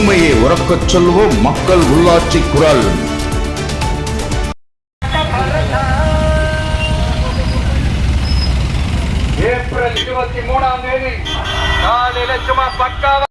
உண்மையை உறக்கச் சொல்வோம். மக்கள் உள்ளாட்சி குரல். ஏப்ரல் 23ஆம் தேதி காலையில சும்மா பக்காவா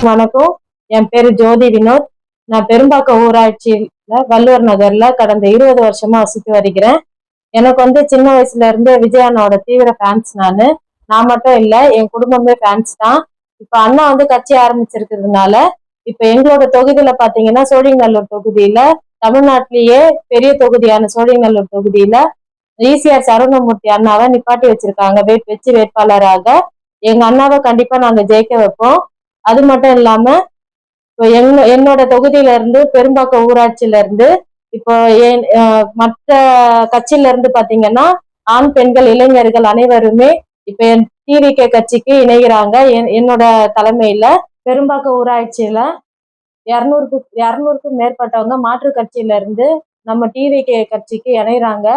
வணக்கம். என் பேரு ஜோதி வினோத். நான் பெரும்பாக்கம் ஊராட்சியில வள்ளுவர் நகர்ல கடந்த 20 வருஷமா வசித்து வருகிறேன். எனக்கு சின்ன வயசுல இருந்து விஜயண்ணோட தீவிர ஃபேன்ஸ். நான் மட்டும் இல்ல, என் குடும்பமே ஃபேன்ஸ் தான். இப்ப அண்ணா கட்சி ஆரம்பிச்சிருக்கிறதுனால இப்ப எங்களோட தொகுதியில பாத்தீங்கன்னா சோழிங்கநல்லூர் தொகுதியில தமிழ்நாட்டிலேயே பெரிய தொகுதியான சோழிங்கநல்லூர் தொகுதியில ஈசிஆர் சரவணமூர்த்தி அண்ணாவை நிப்பாட்டி வச்சிருக்காங்க வச்சு வேட்பாளராக. எங்க அண்ணாவை கண்டிப்பா நாங்க ஜெயிக்க வைப்போம். அது மட்டும் இல்லாம இப்போ என்னோட தொகுதியில இருந்து பெரும்பாக்கம் ஊராட்சியில இருந்து இப்போ மற்ற கட்சியில இருந்து பாத்தீங்கன்னா ஆண் பெண்கள் இளைஞர்கள் அனைவருமே இப்ப என் டிவிகே கட்சிக்கு இணைகிறாங்க. என்னோட தலைமையில பெரும்பாக்கம் ஊராட்சியில 200க்கும் மேற்பட்டவங்க மாற்று கட்சியில இருந்து நம்ம டிவிகே கட்சிக்கு இணைகிறாங்க.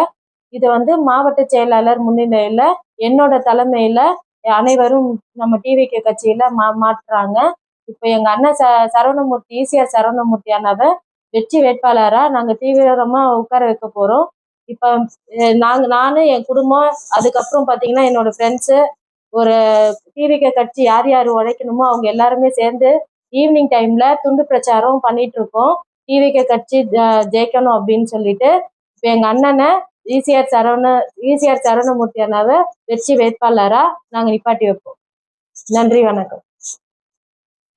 இது மாவட்ட செயலாளர் முன்னிலையில என்னோட தலைமையில அனைவரும் நம்ம டிவிகே கட்சியில மாற்றுறாங்க. இப்ப எங்க அண்ணன் சரவணமூர்த்தி ஈசிஆர் சரவணமூர்த்தி அண்ணாவை வெற்றி வேட்பாளரா நாங்க தீவிரமா உட்கார வைக்க போறோம். இப்ப நானு என் குடும்பம், அதுக்கப்புறம் பாத்தீங்கன்னா என்னோட ஃப்ரெண்ட்ஸு, ஒரு டிவிகே கட்சி யார் யார் உழைக்கணுமோ அவங்க எல்லாருமே சேர்ந்து ஈவினிங் டைம்ல துண்டு பிரச்சாரம் பண்ணிட்டு இருக்கோம். டிவிகே கட்சி ஜெயிக்கணும் அப்படின்னு சொல்லிட்டு இப்ப எங்க அண்ணனை ஈசிஆர் சரவணமூர்த்தி அண்ணாவை வெற்றி வேட்பாளரா நாங்க நிப்பாட்டி வைப்போம். நன்றி, வணக்கம்.